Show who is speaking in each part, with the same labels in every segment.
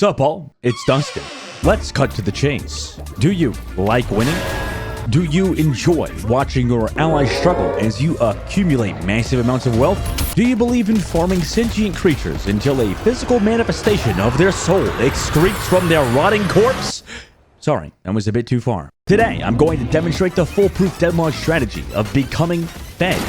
Speaker 1: Sup all, it's Dustin. Let's cut to the chase. Do you like winning? Do you enjoy watching your allies struggle as you accumulate massive amounts of wealth? Do you believe in farming sentient creatures until a physical manifestation of their soul excretes from their rotting corpse? Sorry, that was a bit too far. Today, I'm going to demonstrate the foolproof Deadlock strategy of becoming fed.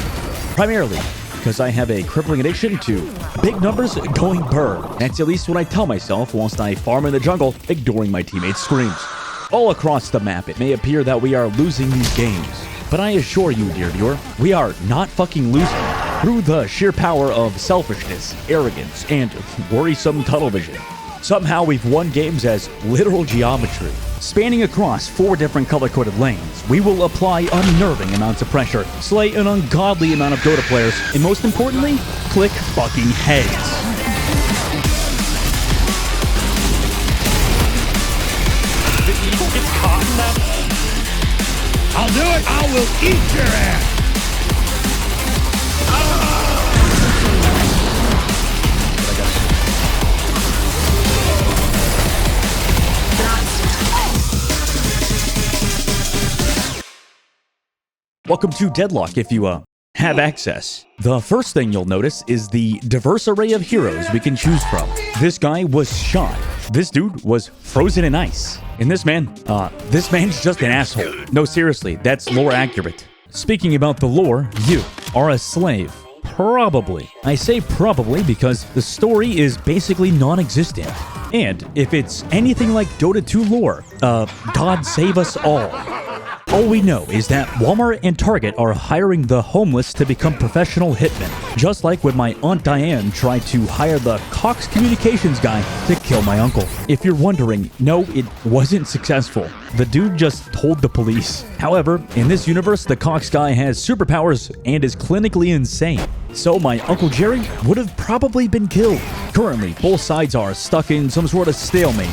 Speaker 1: Primarily because I have a crippling addiction to big numbers going burr. That's at least what I tell myself whilst I farm in the jungle, ignoring my teammates' screams. All across the map, it may appear that we are losing these games. But I assure you, dear viewer, we are not fucking losing through the sheer power of selfishness, arrogance, and worrisome tunnel vision. Somehow we've won games as literal geometry. Spanning across 4 different color-coded lanes, we will apply unnerving amounts of pressure, slay an ungodly amount of Dota players, and most importantly, click fucking heads.
Speaker 2: I'll do it! I will eat your ass!
Speaker 1: Welcome to Deadlock if you have access. The first thing you'll notice is the diverse array of heroes we can choose from. This guy was shot. This dude was frozen in ice. And this man's just an asshole. No, seriously, that's lore accurate. Speaking about the lore, you are a slave. Probably. I say probably because the story is basically non-existent. And if it's anything like Dota 2 lore, God save us all. All we know is that Walmart and Target are hiring the homeless to become professional hitmen. Just like when my Aunt Diane tried to hire the Cox Communications guy to kill my uncle. If you're wondering, no, it wasn't successful. The dude just told the police. However, in this universe, the Cox guy has superpowers and is clinically insane. So my Uncle Jerry would have probably been killed. Currently, both sides are stuck in some sort of stalemate.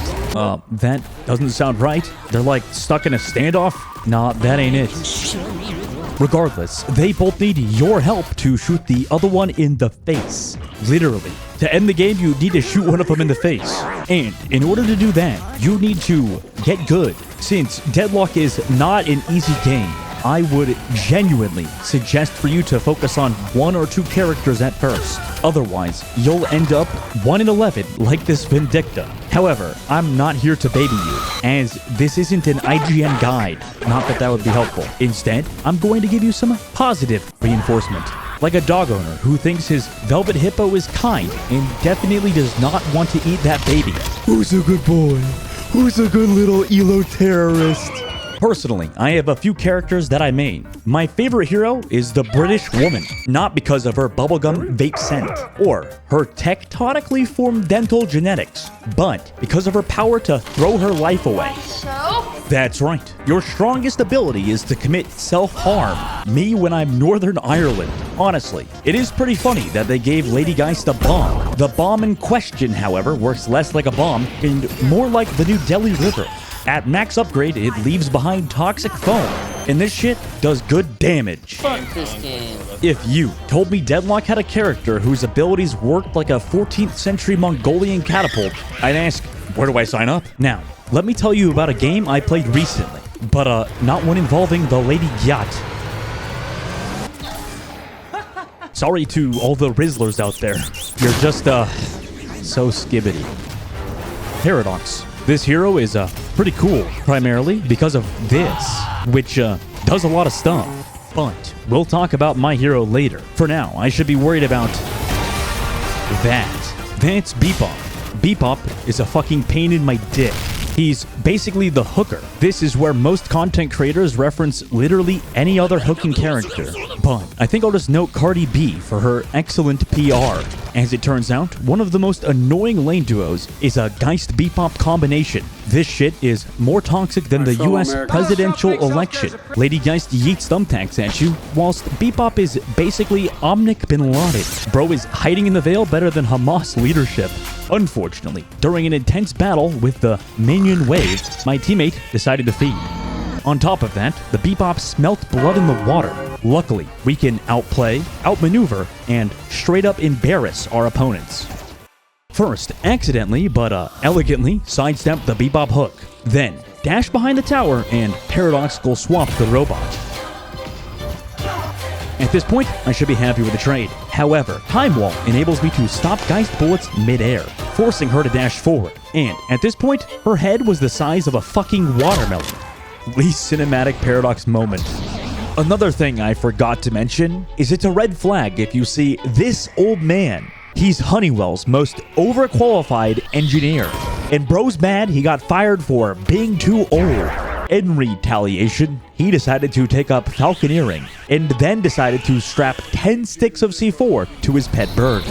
Speaker 1: That doesn't sound right. They're like stuck in a standoff? Nah, that ain't it. Regardless, they both need your help to shoot the other one in the face. Literally. To end the game, you need to shoot one of them in the face. And in order to do that, you need to get good. Since Deadlock is not an easy game, I would genuinely suggest for you to focus on 1 or 2 characters at first. Otherwise, you'll end up 1 in 11 like this Vindicta. However, I'm not here to baby you, as this isn't an IGN guide. Not that that would be helpful. Instead, I'm going to give you some positive reinforcement. Like a dog owner who thinks his velvet hippo is kind and definitely does not want to eat that baby. Who's a good boy? Who's a good little Elo terrorist? Personally, I have a few characters that I main. My favorite hero is the British woman, not because of her bubblegum vape scent or her tectonically formed dental genetics, but because of her power to throw her life away. That's right. Your strongest ability is to commit self-harm. Me when I'm Northern Ireland. Honestly, it is pretty funny that they gave Lady Geist a bomb. The bomb in question, however, works less like a bomb and more like the new Delhi River. At max upgrade, it leaves behind toxic foam, and this shit does good damage.
Speaker 3: Fuck this game.
Speaker 1: If you told me Deadlock had a character whose abilities worked like a 14th century Mongolian catapult, I'd ask, where do I sign up? Now, let me tell you about a game I played recently, but not one involving the Lady Gyat. Sorry to all the Rizzlers out there. You're just, so skibbity. Paradox. This hero is pretty cool, primarily because of this, which does a lot of stuff. But we'll talk about my hero later. For now, I should be worried about that. That's Bebop. Bebop is a fucking pain in my dick. He's basically the hooker. This is where most content creators reference literally any other hooking character. But I think I'll just note Cardi B for her excellent PR. As it turns out, one of the most annoying lane duos is a Geist Bebop combination. This shit is more toxic than the US presidential election. Lady Geist yeets thumbtacks at you, whilst Bebop is basically Omnic bin Laden. Bro is hiding in the veil better than Hamas leadership. Unfortunately, during an intense battle with the minion wave, my teammate decided to feed. On top of that, the Bebop smelt blood in the water. Luckily, we can outplay, outmaneuver, and straight up embarrass our opponents. First, accidentally but elegantly sidestep the Bebop hook. Then, dash behind the tower and paradoxical swap the robot. At this point, I should be happy with the trade. However, Time Wall enables me to stop Geist bullets mid-air, forcing her to dash forward. And at this point, her head was the size of a fucking watermelon. Least cinematic paradox moment. Another thing I forgot to mention is it's a red flag if you see this old man. He's Honeywell's most overqualified engineer. And bro's mad he got fired for being too old. In retaliation, he decided to take up falconeering, and then decided to strap 10 sticks of C4 to his pet bird.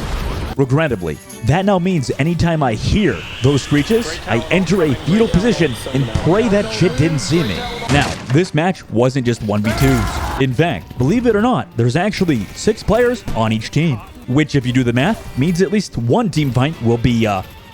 Speaker 1: Regrettably, that now means anytime I hear those screeches, I enter a fetal position and pray that shit didn't see me. Now, this match wasn't just 1v2s. In fact, believe it or not, there's actually 6 players on each team, which if you do the math, means at least one team fight will be,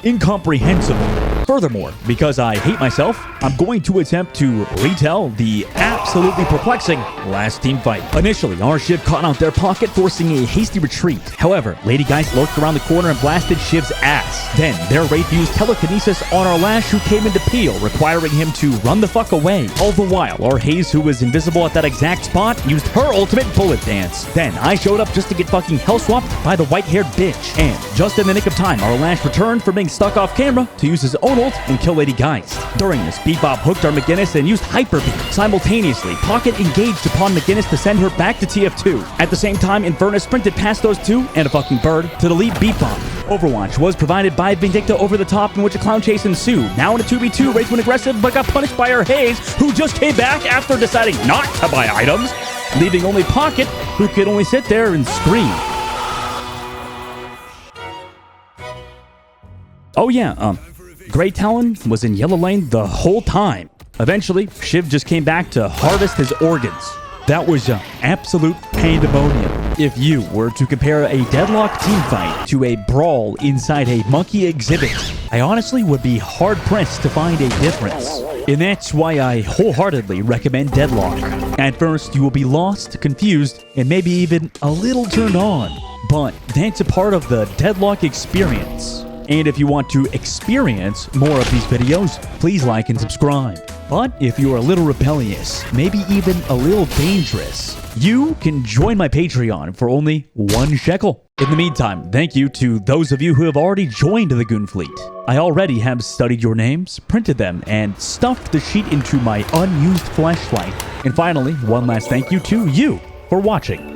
Speaker 1: incomprehensible. Furthermore, because I hate myself, I'm going to attempt to retell the absolutely perplexing last team fight. Initially, our Shiv caught out their pocket, forcing a hasty retreat. However, Lady Geist lurked around the corner and blasted Shiv's ass. Then, their Wraith used telekinesis on our Lash, who came into peel, requiring him to run the fuck away. All the while, our Haze, who was invisible at that exact spot, used her ultimate bullet dance. Then, I showed up just to get fucking hell swapped by the white-haired bitch. And, just in the nick of time, our Lash returned from being stuck off camera to use his own ult and kill Lady Geist. During this, Bebop hooked our McGinnis and used Hyper Beam. Simultaneously, Pocket engaged upon McGinnis to send her back to TF2. At the same time, Inferno sprinted past those two and a fucking bird to delete Bebop. Overwatch was provided by Vindicta over the top, in which a clown chase ensued. Now in a 2v2, Wraith went aggressive but got punished by our Haze, who just came back after deciding not to buy items, leaving only Pocket, who could only sit there and scream. Oh yeah, Grey Talon was in yellow lane the whole time. Eventually, Shiv just came back to harvest his organs. That was absolute pandemonium. If you were to compare a Deadlock team fight to a brawl inside a monkey exhibit, I honestly would be hard-pressed to find a difference. And that's why I wholeheartedly recommend Deadlock. At first, you will be lost, confused, and maybe even a little turned on. But that's a part of the Deadlock experience. And if you want to experience more of these videos, please like and subscribe. But if you're a little rebellious, maybe even a little dangerous, you can join my Patreon for only 1 shekel. In the meantime, thank you to those of you who have already joined the Goon Fleet. I already have studied your names, printed them, and stuffed the sheet into my unused flashlight. And finally, one last thank you to you for watching.